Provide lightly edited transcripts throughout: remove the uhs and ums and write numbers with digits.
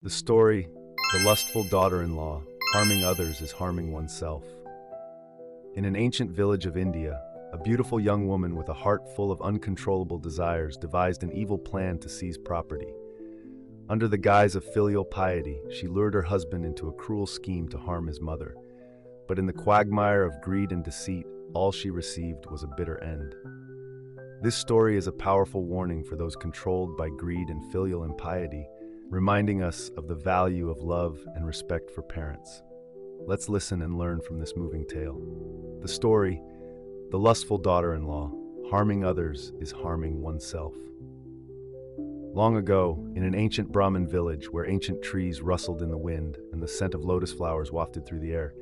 The story, The Lustful Daughter-in-law, Harming Others is Harming Oneself. In an ancient village of India, a beautiful young woman with a heart full of uncontrollable desires devised an evil plan to seize property. Under the guise of filial piety, she lured her husband into a cruel scheme to harm his mother. But in the quagmire of greed and deceit, all she received was a bitter end. This story is a powerful warning for those controlled by greed and filial impiety, reminding us of the value of love and respect for parents. Let's listen and learn from this moving tale. The story, The Lustful Daughter-in-law, Harming Others is Harming Oneself. Long ago, in an ancient Brahmin village where ancient trees rustled in the wind and the scent of lotus flowers wafted through the air,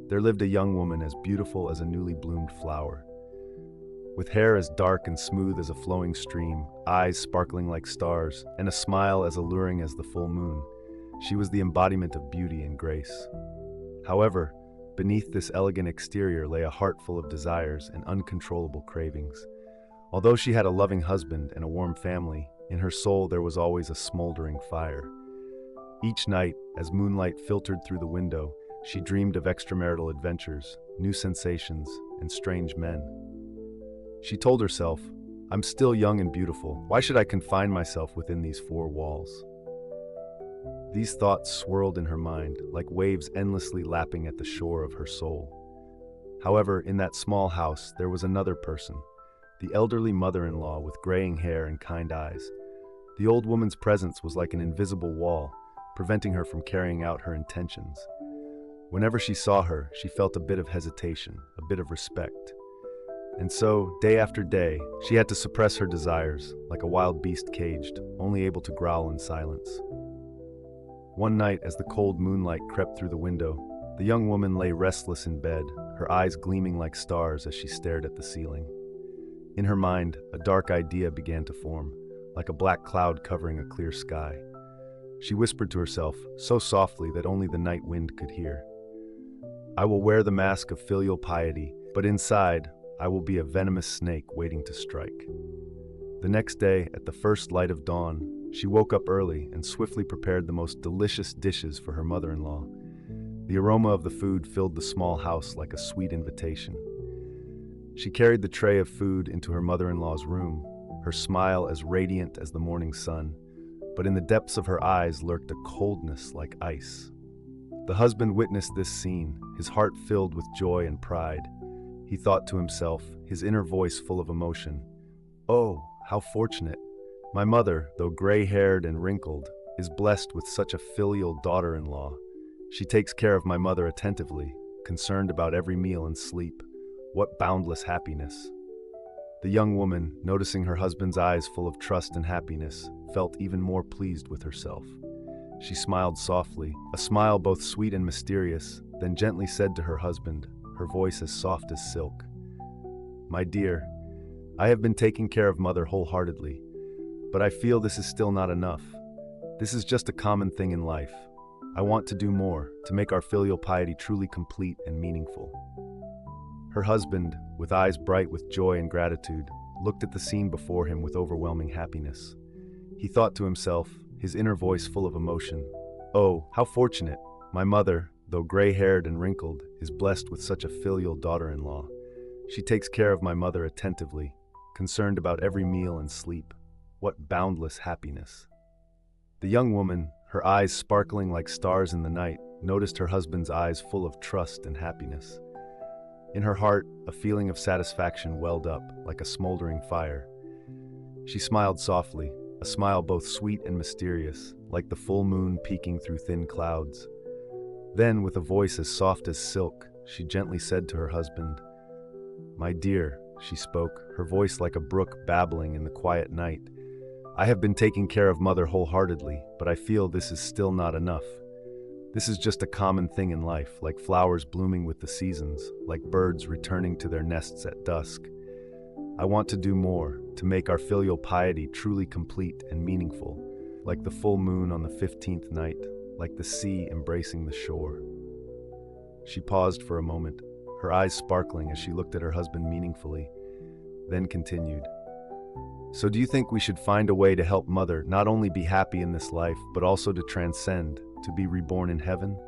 there lived a young woman as beautiful as a newly bloomed flower. With hair as dark and smooth as a flowing stream, eyes sparkling like stars, and a smile as alluring as the full moon, she was the embodiment of beauty and grace. However, beneath this elegant exterior lay a heart full of desires and uncontrollable cravings. Although she had a loving husband and a warm family, in her soul there was always a smoldering fire. Each night, as moonlight filtered through the window, she dreamed of extramarital adventures, new sensations, and strange men. She told herself, "I'm still young and beautiful. Why should I confine myself within these four walls?" These thoughts swirled in her mind, like waves endlessly lapping at the shore of her soul. However, in that small house, there was another person, the elderly mother-in-law with graying hair and kind eyes. The old woman's presence was like an invisible wall, preventing her from carrying out her intentions. Whenever she saw her, she felt a bit of hesitation, a bit of respect. And so, day after day, she had to suppress her desires, like a wild beast caged, only able to growl in silence. One night, as the cold moonlight crept through the window, the young woman lay restless in bed, her eyes gleaming like stars as she stared at the ceiling. In her mind, a dark idea began to form, like a black cloud covering a clear sky. She whispered to herself, so softly that only the night wind could hear, "I will wear the mask of filial piety, but inside, I will be a venomous snake waiting to strike." The next day, at the first light of dawn, she woke up early and swiftly prepared the most delicious dishes for her mother-in-law. The aroma of the food filled the small house like a sweet invitation. She carried the tray of food into her mother-in-law's room, her smile as radiant as the morning sun, but in the depths of her eyes lurked a coldness like ice. The husband witnessed this scene, his heart filled with joy and pride. He thought to himself, his inner voice full of emotion, "Oh, how fortunate! My mother, though gray-haired and wrinkled, is blessed with such a filial daughter-in-law. She takes care of my mother attentively, concerned about every meal and sleep. What boundless happiness!" The young woman, noticing her husband's eyes full of trust and happiness, felt even more pleased with herself. She smiled softly, a smile both sweet and mysterious, then gently said to her husband, her voice as soft as silk, "My dear, I have been taking care of mother wholeheartedly, but I feel this is still not enough. This is just a common thing in life. I want to do more, to make our filial piety truly complete and meaningful." Her husband, with eyes bright with joy and gratitude, looked at the scene before him with overwhelming happiness. He thought to himself, his inner voice full of emotion, "Oh, how fortunate! My mother, though gray-haired and wrinkled, is blessed with such a filial daughter-in-law. She takes care of my mother attentively, concerned about every meal and sleep. What boundless happiness!" The young woman, her eyes sparkling like stars in the night, noticed her husband's eyes full of trust and happiness. In her heart, a feeling of satisfaction welled up, like a smoldering fire. She smiled softly, a smile both sweet and mysterious, like the full moon peeking through thin clouds. Then, with a voice as soft as silk, she gently said to her husband, "My dear," she spoke, her voice like a brook babbling in the quiet night, "I have been taking care of mother wholeheartedly, but I feel this is still not enough. This is just a common thing in life, like flowers blooming with the seasons, like birds returning to their nests at dusk. I want to do more, to make our filial piety truly complete and meaningful, like the full moon on the 15th night, like the sea embracing the shore." She paused for a moment, her eyes sparkling as she looked at her husband meaningfully, then continued, So do you think we should find a way to help Mother not only be happy in this life, but also to transcend, to be reborn in heaven?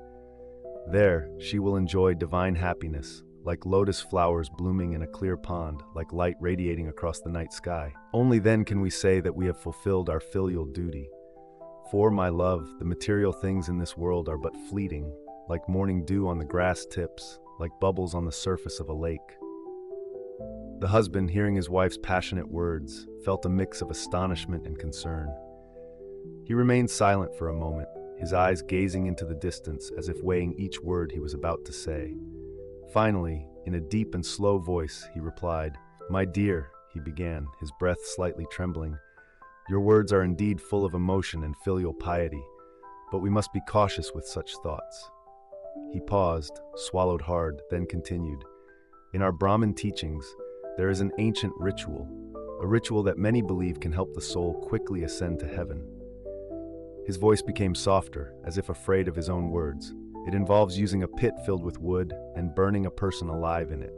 There, she will enjoy divine happiness, like lotus flowers blooming in a clear pond, like light radiating across the night sky. Only then can we say that we have fulfilled our filial duty. For, my love, the material things in this world are but fleeting, like morning dew on the grass tips, like bubbles on the surface of a lake. The husband, hearing his wife's passionate words, felt a mix of astonishment and concern. He remained silent for a moment, his eyes gazing into the distance as if weighing each word he was about to say. Finally, in a deep and slow voice, he replied, "My dear," he began, his breath slightly trembling, "your words are indeed full of emotion and filial piety, but we must be cautious with such thoughts." He paused, swallowed hard, then continued, "In our Brahmin teachings, there is an ancient ritual, a ritual that many believe can help the soul quickly ascend to heaven." His voice became softer, as if afraid of his own words. It involves using a pit filled with wood and burning a person alive in it.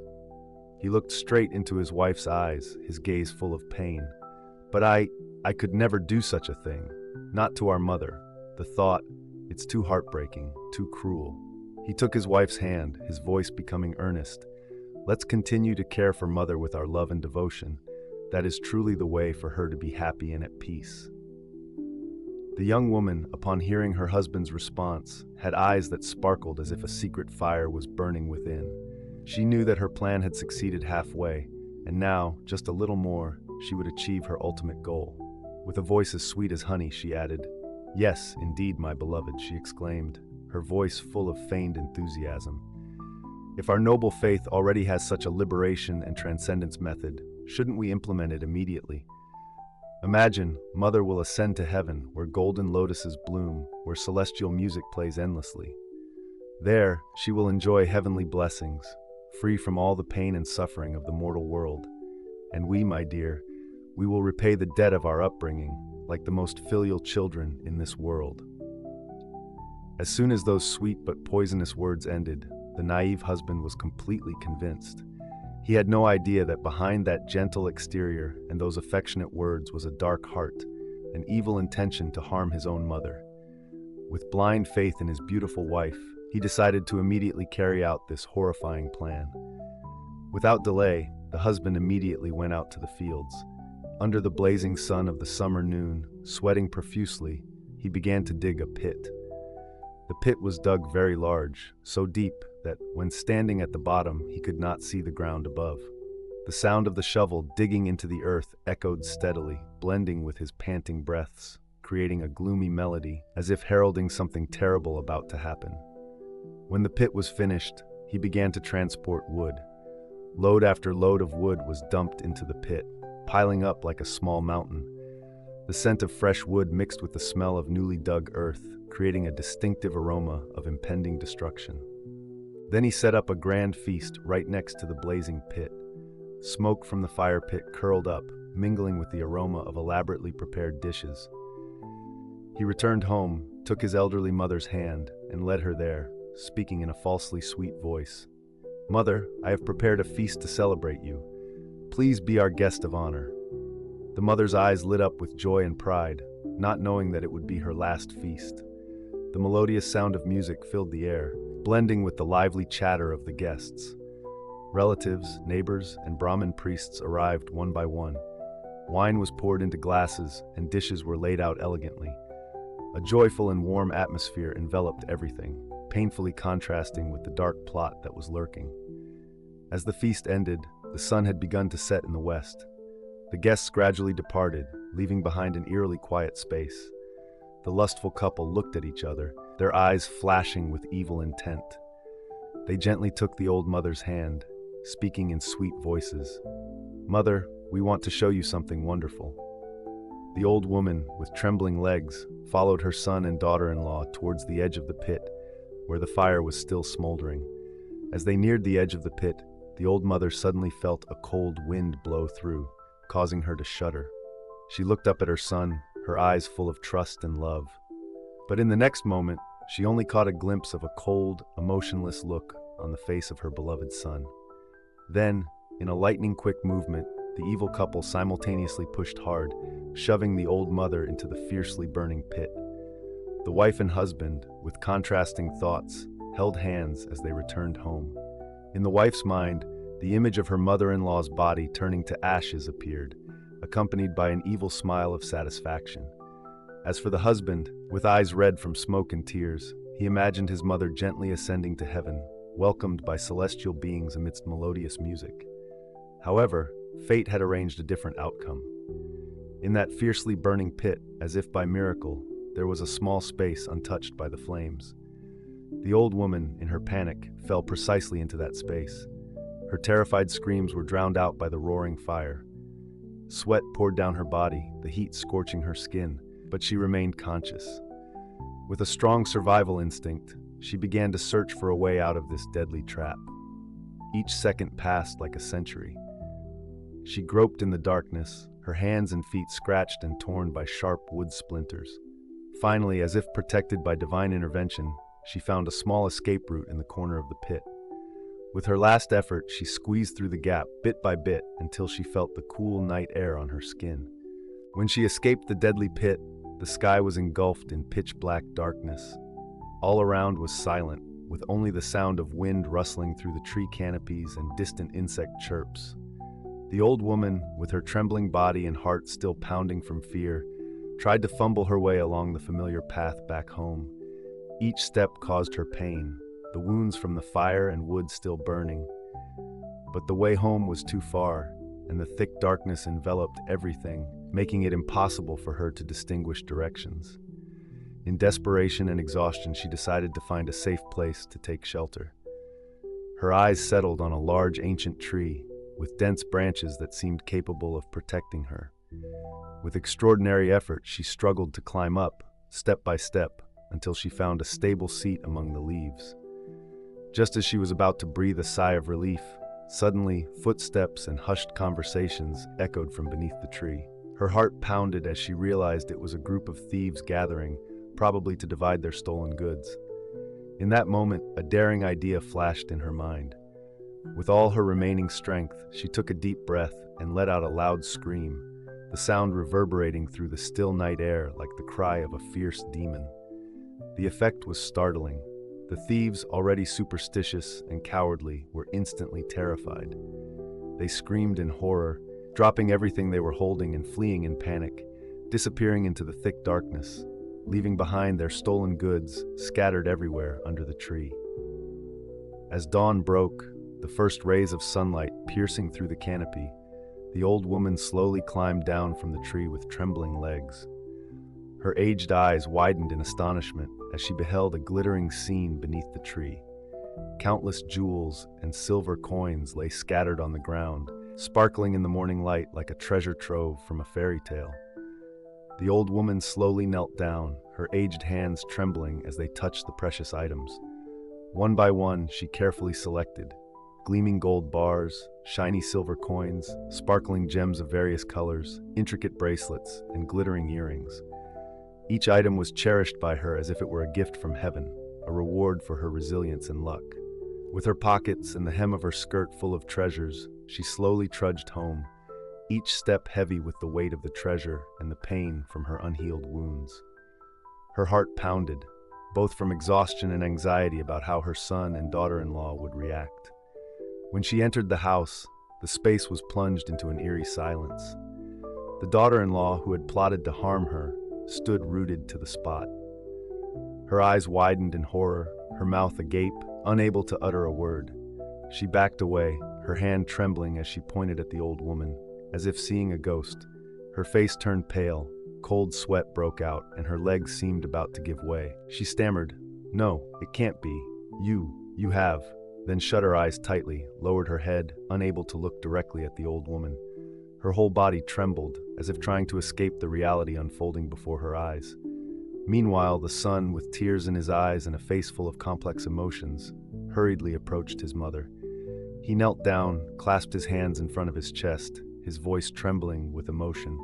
He looked straight into his wife's eyes, his gaze full of pain. "But I could never do such a thing. Not to our mother. The thought, it's too heartbreaking, too cruel." He took his wife's hand, his voice becoming earnest. "Let's continue to care for Mother with our love and devotion. That is truly the way for her to be happy and at peace." The young woman, upon hearing her husband's response, had eyes that sparkled as if a secret fire was burning within. She knew that her plan had succeeded halfway, and now, just a little more, she would achieve her ultimate goal. With a voice as sweet as honey, she added, "Yes, indeed, my beloved," she exclaimed, her voice full of feigned enthusiasm. "If our noble faith already has such a liberation and transcendence method, shouldn't we implement it immediately? Imagine, Mother will ascend to heaven, where golden lotuses bloom, where celestial music plays endlessly. There, she will enjoy heavenly blessings, free from all the pain and suffering of the mortal world. And we, my dear, we will repay the debt of our upbringing, like the most filial children in this world." As soon as those sweet but poisonous words ended, the naive husband was completely convinced. He had no idea that behind that gentle exterior and those affectionate words was a dark heart, an evil intention to harm his own mother. With blind faith in his beautiful wife, he decided to immediately carry out this horrifying plan. Without delay, the husband immediately went out to the fields. Under the blazing sun of the summer noon, sweating profusely, he began to dig a pit. The pit was dug very large, so deep that, when standing at the bottom, he could not see the ground above. The sound of the shovel digging into the earth echoed steadily, blending with his panting breaths, creating a gloomy melody, as if heralding something terrible about to happen. When the pit was finished, he began to transport wood. Load after load of wood was dumped into the pit, piling up like a small mountain. The scent of fresh wood mixed with the smell of newly dug earth, creating a distinctive aroma of impending destruction. Then he set up a grand feast right next to the blazing pit. Smoke from the fire pit curled up, mingling with the aroma of elaborately prepared dishes. He returned home, took his elderly mother's hand, and led her there, speaking in a falsely sweet voice. "Mother, I have prepared a feast to celebrate you. Please be our guest of honor." The mother's eyes lit up with joy and pride, not knowing that it would be her last feast. The melodious sound of music filled the air, blending with the lively chatter of the guests. Relatives, neighbors, and Brahmin priests arrived one by one. Wine was poured into glasses, and dishes were laid out elegantly. A joyful and warm atmosphere enveloped everything, painfully contrasting with the dark plot that was lurking. As the feast ended, the sun had begun to set in the west. The guests gradually departed, leaving behind an eerily quiet space. The lustful couple looked at each other, their eyes flashing with evil intent. They gently took the old mother's hand, speaking in sweet voices. "Mother, we want to show you something wonderful." The old woman, with trembling legs, followed her son and daughter-in-law towards the edge of the pit, where the fire was still smoldering. As they neared the edge of the pit, the old mother suddenly felt a cold wind blow through, causing her to shudder. She looked up at her son, her eyes full of trust and love. But in the next moment, she only caught a glimpse of a cold, emotionless look on the face of her beloved son. Then, in a lightning-quick movement, the evil couple simultaneously pushed hard, shoving the old mother into the fiercely burning pit. The wife and husband, with contrasting thoughts, held hands as they returned home. In the wife's mind, the image of her mother-in-law's body turning to ashes appeared, accompanied by an evil smile of satisfaction. As for the husband, with eyes red from smoke and tears, he imagined his mother gently ascending to heaven, welcomed by celestial beings amidst melodious music. However, fate had arranged a different outcome. In that fiercely burning pit, as if by miracle, there was a small space untouched by the flames. The old woman, in her panic, fell precisely into that space. Her terrified screams were drowned out by the roaring fire. Sweat poured down her body, the heat scorching her skin, but she remained conscious. With a strong survival instinct, she began to search for a way out of this deadly trap. Each second passed like a century. She groped in the darkness, her hands and feet scratched and torn by sharp wood splinters. Finally, as if protected by divine intervention, she found a small escape route in the corner of the pit. With her last effort, she squeezed through the gap bit by bit until she felt the cool night air on her skin. When she escaped the deadly pit, the sky was engulfed in pitch-black darkness. All around was silent, with only the sound of wind rustling through the tree canopies and distant insect chirps. The old woman, with her trembling body and heart still pounding from fear, tried to fumble her way along the familiar path back home. Each step caused her pain, the wounds from the fire and wood still burning. But the way home was too far, and the thick darkness enveloped everything, making it impossible for her to distinguish directions. In desperation and exhaustion, she decided to find a safe place to take shelter. Her eyes settled on a large ancient tree, with dense branches that seemed capable of protecting her. With extraordinary effort, she struggled to climb up, step by step, until she found a stable seat among the leaves. Just as she was about to breathe a sigh of relief, suddenly footsteps and hushed conversations echoed from beneath the tree. Her heart pounded as she realized it was a group of thieves gathering, probably to divide their stolen goods. In that moment, a daring idea flashed in her mind. With all her remaining strength, she took a deep breath and let out a loud scream, the sound reverberating through the still night air like the cry of a fierce demon. The effect was startling. The thieves, already superstitious and cowardly, were instantly terrified. They screamed in horror, dropping everything they were holding and fleeing in panic, disappearing into the thick darkness, leaving behind their stolen goods scattered everywhere under the tree. As dawn broke, the first rays of sunlight piercing through the canopy, the old woman slowly climbed down from the tree with trembling legs. Her aged eyes widened in astonishment as she beheld a glittering scene beneath the tree. Countless jewels and silver coins lay scattered on the ground, sparkling in the morning light like a treasure trove from a fairy tale. The old woman slowly knelt down, her aged hands trembling as they touched the precious items. One by one, she carefully selected gleaming gold bars, shiny silver coins, sparkling gems of various colors, intricate bracelets, and glittering earrings. Each item was cherished by her as if it were a gift from heaven, a reward for her resilience and luck. With her pockets and the hem of her skirt full of treasures, she slowly trudged home, each step heavy with the weight of the treasure and the pain from her unhealed wounds. Her heart pounded, both from exhaustion and anxiety about how her son and daughter-in-law would react. When she entered the house, the space was plunged into an eerie silence. The daughter-in-law, who had plotted to harm her, stood rooted to the spot. Her eyes widened in horror, her mouth agape, unable to utter a word. She backed away, her hand trembling as she pointed at the old woman, as if seeing a ghost. Her face turned pale, cold sweat broke out, and her legs seemed about to give way. She stammered, "No, it can't be. You have," then shut her eyes tightly, lowered her head, unable to look directly at the old woman. Her whole body trembled, as if trying to escape the reality unfolding before her eyes. Meanwhile, the son, with tears in his eyes and a face full of complex emotions, hurriedly approached his mother. He knelt down, clasped his hands in front of his chest, his voice trembling with emotion.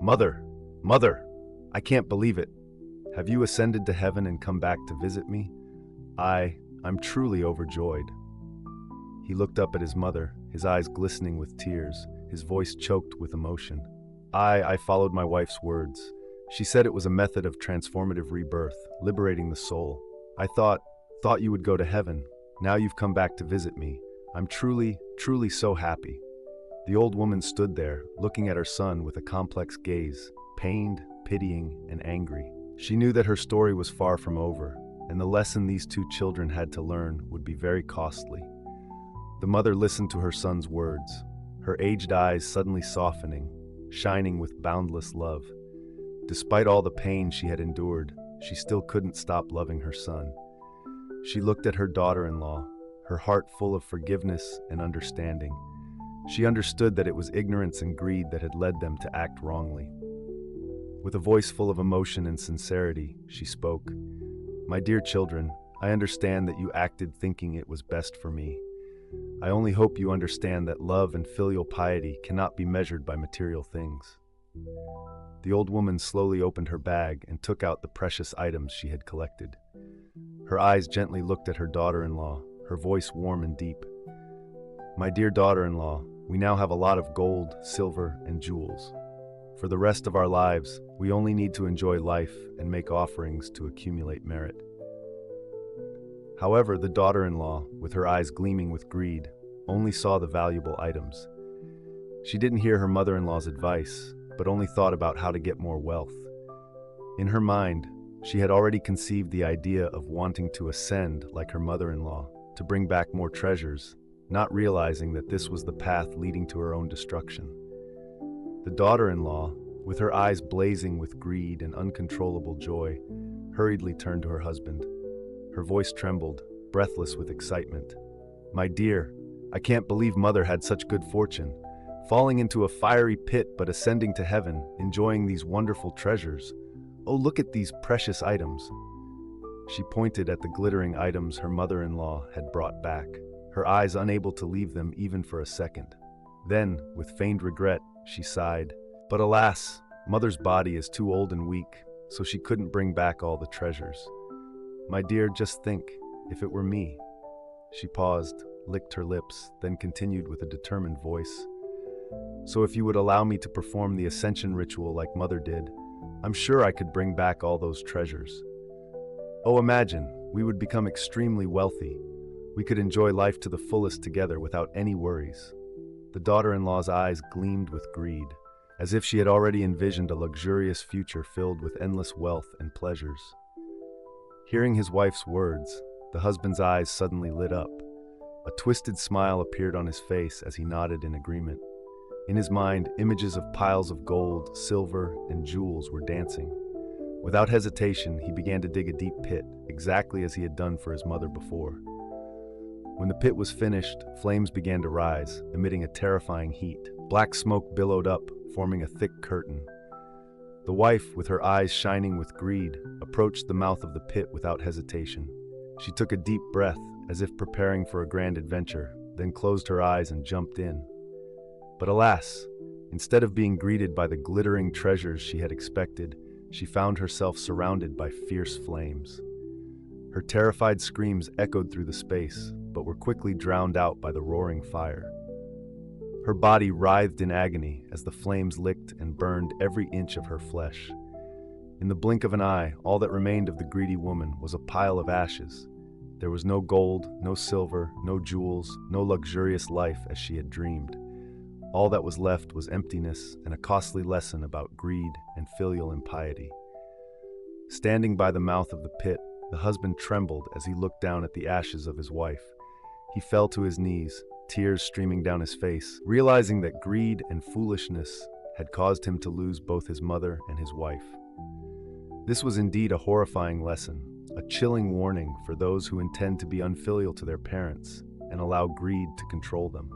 "Mother! Mother! I can't believe it. Have you ascended to heaven and come back to visit me? I'm truly overjoyed." He looked up at his mother, his eyes glistening with tears, his voice choked with emotion. I followed my wife's words. She said it was a method of transformative rebirth, liberating the soul. I thought you would go to heaven. Now you've come back to visit me. I'm truly so happy. The old woman stood there, looking at her son with a complex gaze, pained, pitying, and angry. She knew that her story was far from over, and the lesson these two children had to learn would be very costly. The mother listened to her son's words, her aged eyes suddenly softening, shining with boundless love. Despite all the pain she had endured, she still couldn't stop loving her son. She looked at her daughter-in-law, her heart full of forgiveness and understanding. She understood that it was ignorance and greed that had led them to act wrongly. With a voice full of emotion and sincerity, she spoke, "My dear children, I understand that you acted thinking it was best for me. I only hope you understand that love and filial piety cannot be measured by material things." The old woman slowly opened her bag and took out the precious items she had collected. Her eyes gently looked at her daughter-in-law, her voice warm and deep. "My dear daughter-in-law, we now have a lot of gold, silver, and jewels. For the rest of our lives, we only need to enjoy life and make offerings to accumulate merit." However, the daughter-in-law, with her eyes gleaming with greed, only saw the valuable items. She didn't hear her mother-in-law's advice, but only thought about how to get more wealth. In her mind, she had already conceived the idea of wanting to ascend like her mother-in-law, to bring back more treasures, not realizing that this was the path leading to her own destruction. The daughter-in-law, with her eyes blazing with greed and uncontrollable joy, hurriedly turned to her husband. Her voice trembled, breathless with excitement. "My dear, I can't believe Mother had such good fortune, falling into a fiery pit but ascending to heaven, enjoying these wonderful treasures. Oh, look at these precious items." She pointed at the glittering items her mother-in-law had brought back, her eyes unable to leave them even for a second. Then, with feigned regret, she sighed, "But alas, Mother's body is too old and weak, so she couldn't bring back all the treasures. My dear, just think, if it were me." She paused, licked her lips, then continued with a determined voice, "So if you would allow me to perform the ascension ritual like Mother did, I'm sure I could bring back all those treasures. Oh, imagine, we would become extremely wealthy. We could enjoy life to the fullest together without any worries." The daughter-in-law's eyes gleamed with greed, as if she had already envisioned a luxurious future filled with endless wealth and pleasures. Hearing his wife's words, the husband's eyes suddenly lit up. A twisted smile appeared on his face as he nodded in agreement. In his mind, images of piles of gold, silver, and jewels were dancing. Without hesitation, he began to dig a deep pit, exactly as he had done for his mother before. When the pit was finished, flames began to rise, emitting a terrifying heat. Black smoke billowed up, forming a thick curtain. The wife, with her eyes shining with greed, approached the mouth of the pit without hesitation. She took a deep breath, as if preparing for a grand adventure, then closed her eyes and jumped in. But alas, instead of being greeted by the glittering treasures she had expected, she found herself surrounded by fierce flames. Her terrified screams echoed through the space, but were quickly drowned out by the roaring fire. Her body writhed in agony as the flames licked and burned every inch of her flesh. In the blink of an eye, all that remained of the greedy woman was a pile of ashes. There was no gold, no silver, no jewels, no luxurious life as she had dreamed. All that was left was emptiness and a costly lesson about greed and filial impiety. Standing by the mouth of the pit, the husband trembled as he looked down at the ashes of his wife. He fell to his knees, tears streaming down his face, realizing that greed and foolishness had caused him to lose both his mother and his wife. This was indeed a horrifying lesson, a chilling warning for those who intend to be unfilial to their parents and allow greed to control them.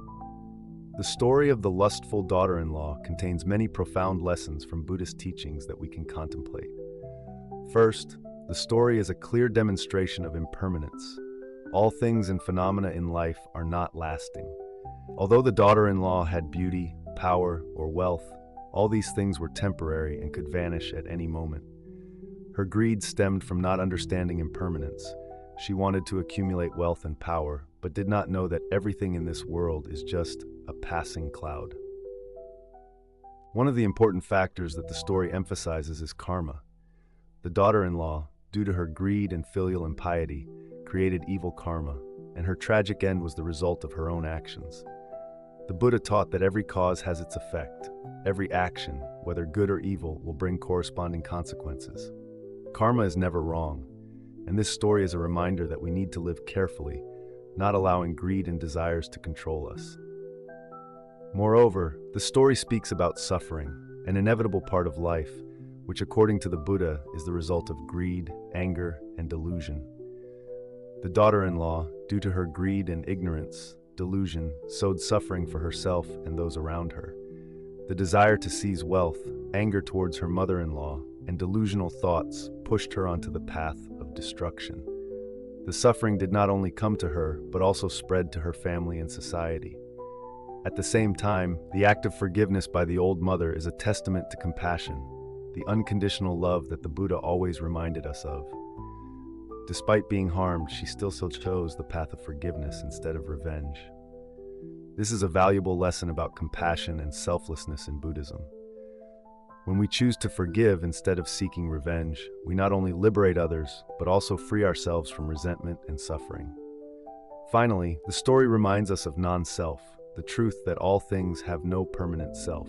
The story of the lustful daughter-in-law contains many profound lessons from Buddhist teachings that we can contemplate. First, the story is a clear demonstration of impermanence. All things and phenomena in life are not lasting. Although the daughter-in-law had beauty, power, or wealth, all these things were temporary and could vanish at any moment. Her greed stemmed from not understanding impermanence. She wanted to accumulate wealth and power, but did not know that everything in this world is just a passing cloud. One of the important factors that the story emphasizes is karma. The daughter-in-law, due to her greed and filial impiety, created evil karma, and her tragic end was the result of her own actions. The Buddha taught that every cause has its effect. Every action, whether good or evil, will bring corresponding consequences. Karma is never wrong, and this story is a reminder that we need to live carefully, not allowing greed and desires to control us. Moreover, the story speaks about suffering, an inevitable part of life, which according to the Buddha is the result of greed, anger, and delusion. The daughter-in-law, due to her greed and ignorance, delusion, sowed suffering for herself and those around her. The desire to seize wealth, anger towards her mother-in-law, and delusional thoughts pushed her onto the path of destruction. The suffering did not only come to her, but also spread to her family and society. At the same time, the act of forgiveness by the old mother is a testament to compassion, the unconditional love that the Buddha always reminded us of. Despite being harmed, she still chose the path of forgiveness instead of revenge. This is a valuable lesson about compassion and selflessness in Buddhism. When we choose to forgive instead of seeking revenge, we not only liberate others, but also free ourselves from resentment and suffering. Finally, the story reminds us of non-self, the truth that all things have no permanent self.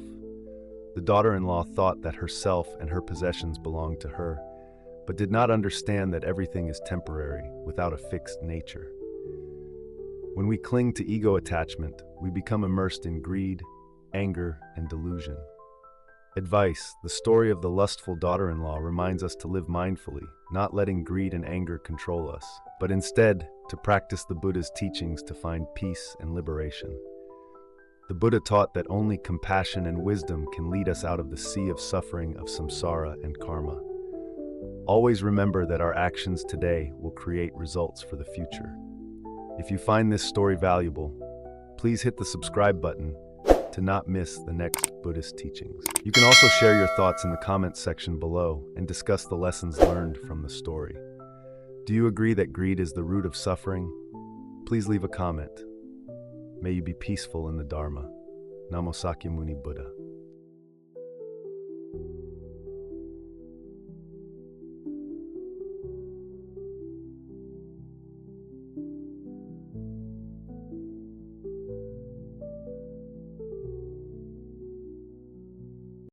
The daughter-in-law thought that herself and her possessions belonged to her, but did not understand that everything is temporary, without a fixed nature. When we cling to ego attachment, we become immersed in greed, anger, and delusion. Advice: the story of the lustful daughter-in-law reminds us to live mindfully, not letting greed and anger control us, but instead to practice the Buddha's teachings to find peace and liberation. The Buddha taught that only compassion and wisdom can lead us out of the sea of suffering of samsara and karma. Always remember that our actions today will create results for the future. If you find this story valuable, please hit the subscribe button to not miss the next Buddhist teachings. You can also share your thoughts in the comments section below and discuss the lessons learned from the story. Do you agree that greed is the root of suffering? Please leave a comment. May you be peaceful in the Dharma. Namo Sakyamuni Buddha.